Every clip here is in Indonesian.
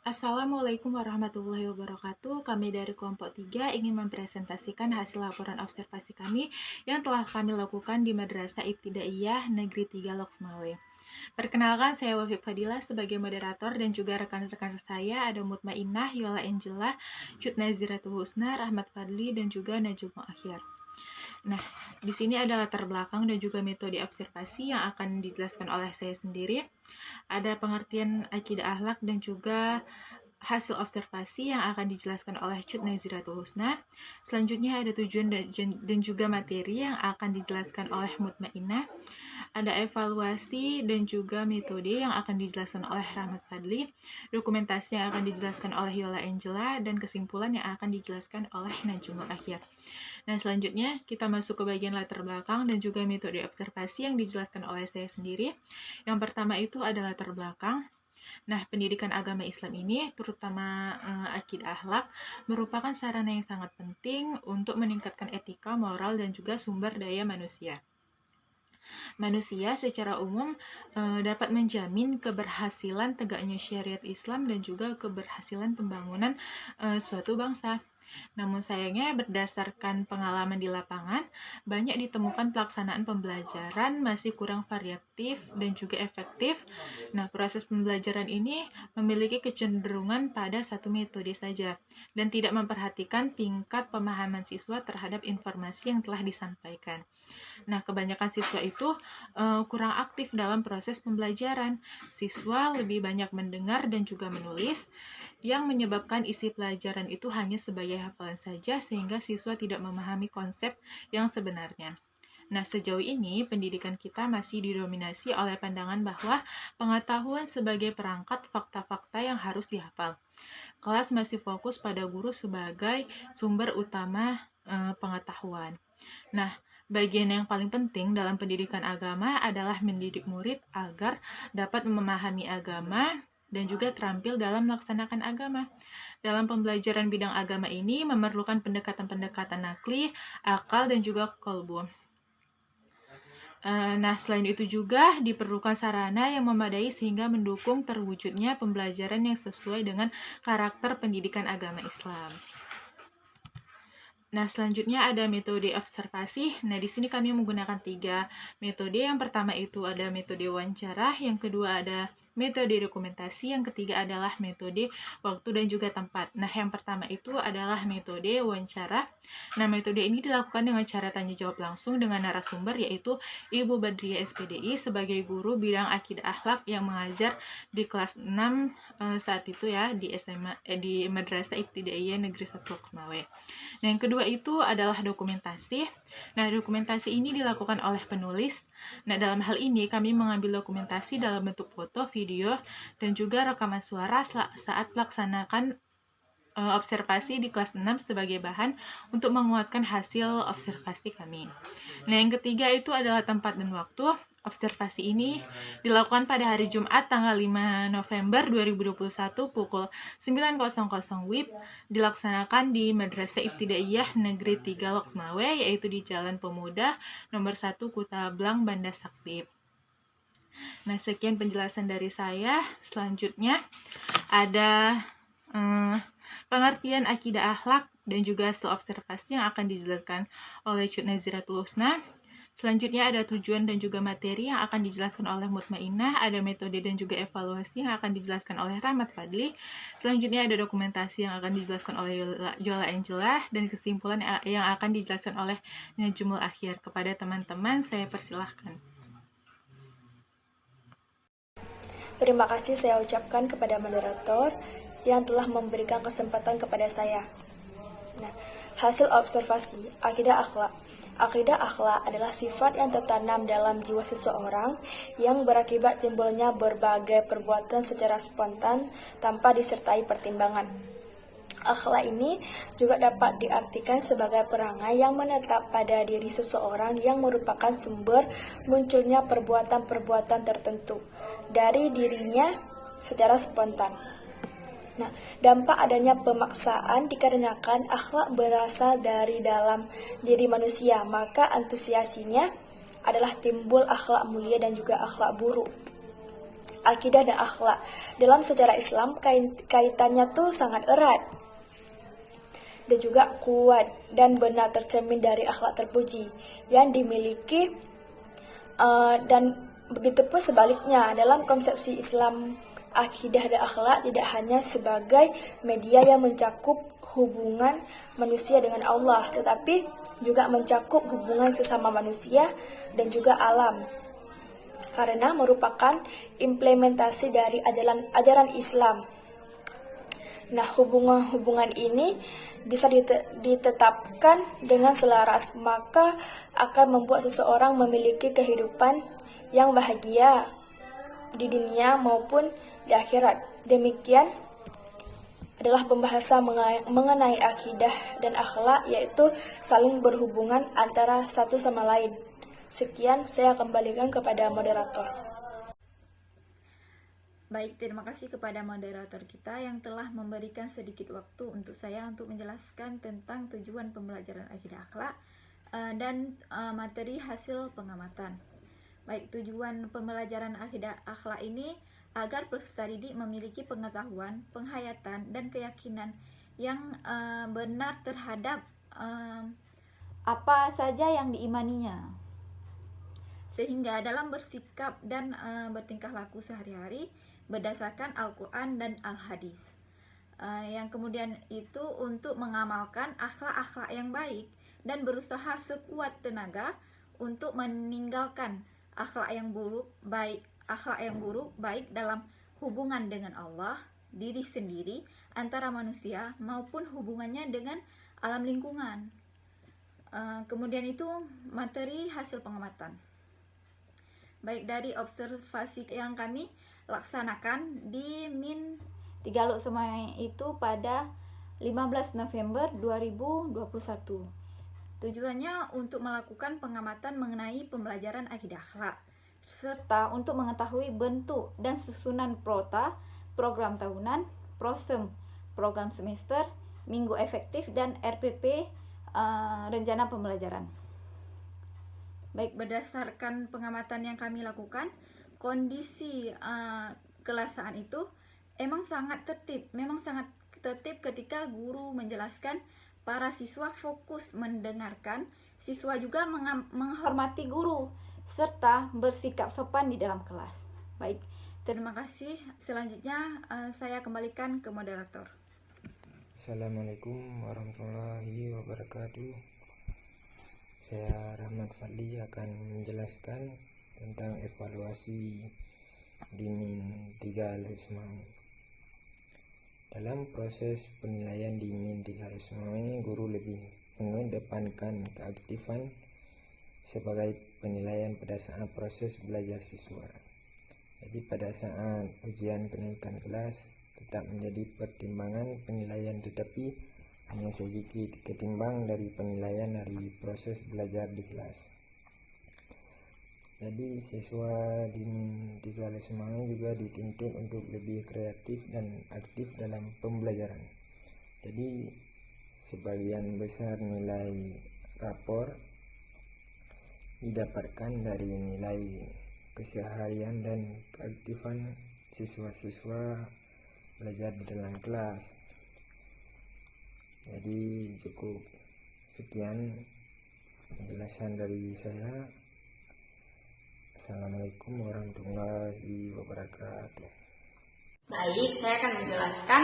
Assalamualaikum warahmatullahi wabarakatuh. Kami dari kelompok 3 ingin mempresentasikan hasil laporan observasi kami yang telah kami lakukan di Madrasah Ibtidaiyah Negeri 3 Loksmawe. Perkenalkan, saya Wafik Fadila sebagai moderator dan juga rekan-rekan saya ada Mutmainnah, Yola Angela, Cut Naziratul Husna, Rahmat Fadli, dan juga Najmul Akhir. Nah, di sini ada latar belakang dan juga metode observasi yang akan dijelaskan oleh saya sendiri. Ada pengertian akidah akhlak dan juga hasil observasi yang akan dijelaskan oleh Cut Naziratul Husna. Selanjutnya ada tujuan dan juga materi yang akan dijelaskan oleh Mutmainnah. Ada evaluasi dan juga metode yang akan dijelaskan oleh Rahmat Fadli. Dokumentasi yang akan dijelaskan oleh Yola Angela dan kesimpulan yang akan dijelaskan oleh Najmul Akhir. Nah, selanjutnya kita masuk ke bagian latar belakang dan juga metode observasi yang dijelaskan oleh saya sendiri. Yang pertama itu adalah latar belakang. Nah, pendidikan agama Islam ini, terutama akidah akhlak, merupakan sarana yang sangat penting untuk meningkatkan etika, moral, dan juga sumber daya manusia. Manusia secara umum dapat menjamin keberhasilan tegaknya syariat Islam dan juga keberhasilan pembangunan suatu bangsa. Namun sayangnya berdasarkan pengalaman di lapangan, banyak ditemukan pelaksanaan pembelajaran masih kurang variatif dan juga efektif. Nah, proses pembelajaran ini memiliki kecenderungan pada satu metode saja dan tidak memperhatikan tingkat pemahaman siswa terhadap informasi yang telah disampaikan. Nah, kebanyakan siswa itu kurang aktif dalam proses pembelajaran. Siswa lebih banyak mendengar dan juga menulis, yang menyebabkan isi pelajaran itu hanya sebagai hafalan saja sehingga siswa tidak memahami konsep yang sebenarnya. Nah, sejauh ini pendidikan kita masih didominasi oleh pandangan bahwa pengetahuan sebagai perangkat fakta-fakta yang harus dihafal. Kelas masih fokus pada guru sebagai sumber utama pengetahuan. Nah, bagian yang paling penting dalam pendidikan agama adalah mendidik murid agar dapat memahami agama dan juga terampil dalam melaksanakan agama. Dalam pembelajaran bidang agama ini memerlukan pendekatan-pendekatan nakli, akal, dan juga kolbu. Nah, selain itu juga diperlukan sarana yang memadai sehingga mendukung terwujudnya pembelajaran yang sesuai dengan karakter pendidikan agama Islam. Nah, selanjutnya ada metode observasi. Nah, di sini kami menggunakan 3 metode. Yang pertama itu ada metode wawancara, yang kedua ada metode dokumentasi, yang ketiga adalah metode waktu dan juga tempat. Nah, yang pertama itu adalah metode wawancara. Nah, metode ini dilakukan dengan cara tanya jawab langsung dengan narasumber, yaitu Ibu Badriah SPDI sebagai guru bidang akidah akhlak yang mengajar di kelas 6 saat itu ya di SMA di Madrasah Ibtidaiyah Negeri 1 Loksmawe. Nah, yang kedua itu adalah dokumentasi. Nah, dokumentasi ini dilakukan oleh penulis. Nah, dalam hal ini kami mengambil dokumentasi dalam bentuk foto, video, dan juga rekaman suara saat melaksanakan observasi di kelas 6 sebagai bahan untuk menguatkan hasil observasi kami. Nah, yang ketiga itu adalah tempat dan waktu. Observasi ini dilakukan pada hari Jumat tanggal 5 November 2021 pukul 9.00 WIB, dilaksanakan di Madrasah Ibtidaiyah Negeri 3 Loksmawe, yaitu di Jalan Pemuda nomor 1 Kuta Blang, Banda Sakti. Nah, sekian penjelasan dari saya. Selanjutnya ada pengertian akidah akhlak dan juga hasil observasi yang akan dijelaskan oleh Cut Naziratul Husna. Selanjutnya ada tujuan dan juga materi yang akan dijelaskan oleh Mutmainnah, ada metode dan juga evaluasi yang akan dijelaskan oleh Rahmat Fadli. Selanjutnya ada dokumentasi yang akan dijelaskan oleh Yola Angela dan kesimpulan yang akan dijelaskan oleh Najmul Akhir. Kepada teman-teman saya persilahkan. Terima kasih saya ucapkan kepada moderator yang telah memberikan kesempatan kepada saya. Nah, hasil observasi akidah akhlak. Akidah akhlak adalah sifat yang tertanam dalam jiwa seseorang yang berakibat timbulnya berbagai perbuatan secara spontan tanpa disertai pertimbangan. Akhlak ini juga dapat diartikan sebagai perangai yang menetap pada diri seseorang yang merupakan sumber munculnya perbuatan-perbuatan tertentu dari dirinya secara spontan. Nah, dampak adanya pemaksaan dikarenakan akhlak berasal dari dalam diri manusia, maka antusiasinya adalah timbul akhlak mulia dan juga akhlak buruk. akidah dan akhlak. Dalam sejarah Islam, kaitannya tuh sangat erat dan juga kuat dan benar tercermin dari akhlak terpuji yang dimiliki, dan begitu pun sebaliknya. Dalam konsepsi Islam, akidah dan akhlak tidak hanya sebagai media yang mencakup hubungan manusia dengan Allah, tetapi juga mencakup hubungan sesama manusia dan juga alam, karena merupakan implementasi dari ajaran Islam. Nah, hubungan ini bisa ditetapkan dengan selaras, maka akan membuat seseorang memiliki kehidupan yang bahagia di dunia maupun di akhirat. Demikian adalah pembahasan mengenai akidah dan akhlak, yaitu saling berhubungan antara satu sama lain. Sekian, saya kembalikan kepada moderator. Baik, terima kasih kepada moderator kita yang telah memberikan sedikit waktu untuk saya untuk menjelaskan tentang tujuan pembelajaran akidah akhlak dan materi hasil pengamatan. Baik, tujuan pembelajaran akidah akhlak ini agar peserta didik memiliki pengetahuan, penghayatan, dan keyakinan yang benar terhadap apa saja yang diimaninya, sehingga dalam bersikap dan bertingkah laku sehari-hari berdasarkan Al-Quran dan Al-Hadis. Yang kemudian itu untuk mengamalkan akhlak-akhlak yang baik dan berusaha sekuat tenaga untuk meninggalkan akhlak yang buruk baik dalam hubungan dengan Allah, diri sendiri, antara manusia maupun hubungannya dengan alam lingkungan. Kemudian itu materi hasil pengamatan. Baik, dari observasi yang kami laksanakan di Min 3 Lok Semawai itu pada 15 November 2021. Tujuannya untuk melakukan pengamatan mengenai pembelajaran akidah akhlak, serta untuk mengetahui bentuk dan susunan prota, program tahunan, prosem, program semester, minggu efektif, dan RPP, rencana pembelajaran. Baik, berdasarkan pengamatan yang kami lakukan, kondisi kelasaan itu memang sangat tertib ketika guru menjelaskan. Para siswa fokus mendengarkan, siswa juga menghormati guru, serta bersikap sopan di dalam kelas. Baik, terima kasih. Selanjutnya saya kembalikan ke moderator. Assalamualaikum warahmatullahi wabarakatuh. Saya Rahmat Fadli akan menjelaskan tentang evaluasi di Min 3 Lok Semawai. Dalam proses penilaian di Min 3 Lok Semawai, guru lebih mengedepankan keaktifan sebagai penilaian pada saat proses belajar siswa. Jadi pada saat ujian kenaikan kelas tetap menjadi pertimbangan penilaian, tetapi hanya sedikit ketimbang dari penilaian dari proses belajar di kelas. Jadi siswa di Min 3 Lok Semawai juga dituntut untuk lebih kreatif dan aktif dalam pembelajaran. Jadi sebagian besar nilai rapor didapatkan dari nilai keseharian dan keaktifan siswa-siswa belajar di dalam kelas. Jadi cukup sekian penjelasan dari saya. Assalamualaikum warahmatullahi wabarakatuh. Baik, saya akan menjelaskan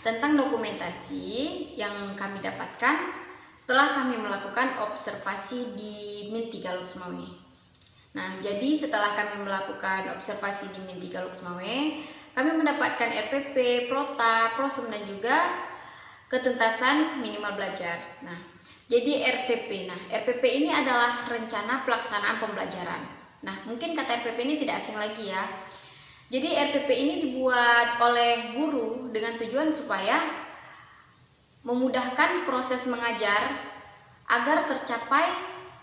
tentang dokumentasi yang kami dapatkan setelah kami melakukan observasi di Min 3 Lok Semawai. Nah, jadi setelah kami melakukan observasi di Min 3 Lok Semawai, kami mendapatkan RPP, prota, prosem, dan juga ketuntasan minimal belajar. Nah, jadi RPP. Nah, RPP ini adalah rencana pelaksanaan pembelajaran. Nah, mungkin kata RPP ini tidak asing lagi ya. Jadi RPP ini dibuat oleh guru dengan tujuan supaya memudahkan proses mengajar agar tercapai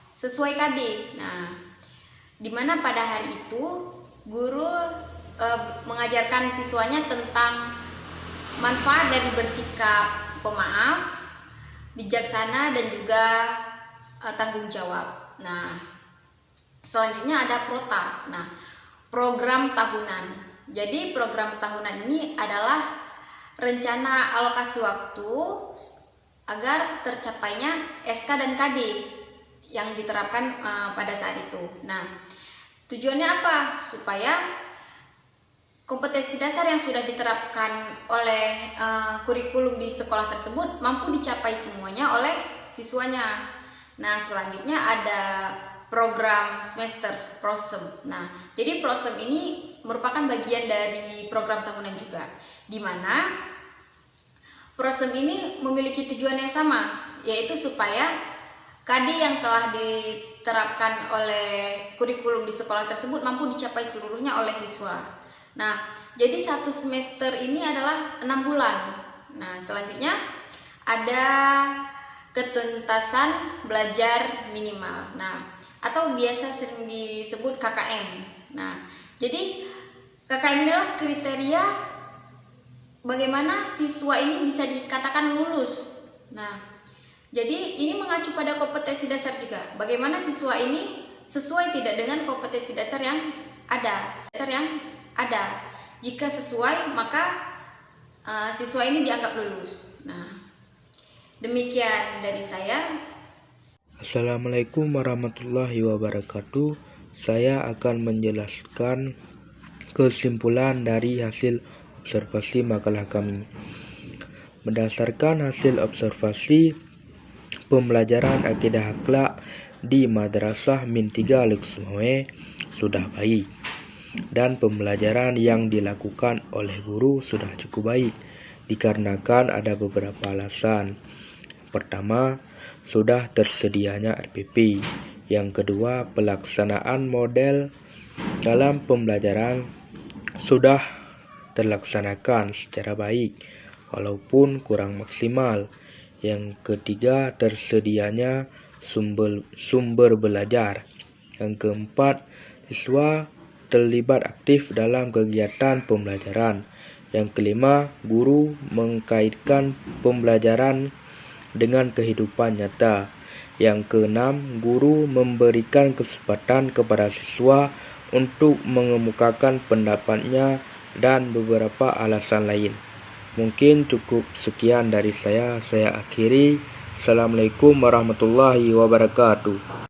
sesuai KD. Nah, dimana pada hari itu guru mengajarkan siswanya tentang manfaat dari bersikap pemaaf, bijaksana, dan juga tanggung jawab. Nah, selanjutnya ada prota. Nah, program tahunan. jadi program tahunan ini adalah rencana alokasi waktu agar tercapainya SK dan KD yang diterapkan pada saat itu. Nah, tujuannya apa? Supaya kompetensi dasar yang sudah diterapkan oleh kurikulum di sekolah tersebut mampu dicapai semuanya oleh siswanya. Nah, selanjutnya ada program semester PROSEM. Nah, jadi PROSEM ini merupakan bagian dari program tahunan juga, di mana PROSEM ini memiliki tujuan yang sama, yaitu supaya KD yang telah diterapkan oleh kurikulum di sekolah tersebut mampu dicapai seluruhnya oleh siswa. Nah, jadi satu semester ini adalah 6 bulan. Nah, selanjutnya ada ketuntasan belajar minimal. Nah, atau biasa sering disebut KKM. Nah, jadi KKM adalah kriteria bagaimana siswa ini bisa dikatakan lulus. Nah, jadi ini mengacu pada kompetensi dasar juga. Bagaimana siswa ini sesuai tidak dengan kompetensi dasar yang ada. Jika sesuai, maka siswa ini dianggap lulus. Nah, demikian dari saya. Assalamualaikum warahmatullahi wabarakatuh. Saya akan menjelaskan kesimpulan dari hasil observasi makalah kami. Berdasarkan hasil observasi, pembelajaran akidah akhlak di Madrasah Min 3 Loksmawe sudah baik, dan pembelajaran yang dilakukan oleh guru sudah cukup baik, dikarenakan ada beberapa alasan. Pertama, sudah tersedianya RPP. Yang kedua, pelaksanaan model dalam pembelajaran sudah terlaksanakan secara baik, walaupun kurang maksimal. Yang ketiga, tersedianya sumber belajar. Yang keempat, siswa terlibat aktif dalam kegiatan pembelajaran. Yang kelima, guru mengkaitkan pembelajaran dengan kehidupan nyata. Yang keenam, guru memberikan kesempatan kepada siswa untuk mengemukakan pendapatnya dan beberapa alasan lain. Mungkin cukup sekian dari saya akhiri. Assalamualaikum warahmatullahi wabarakatuh.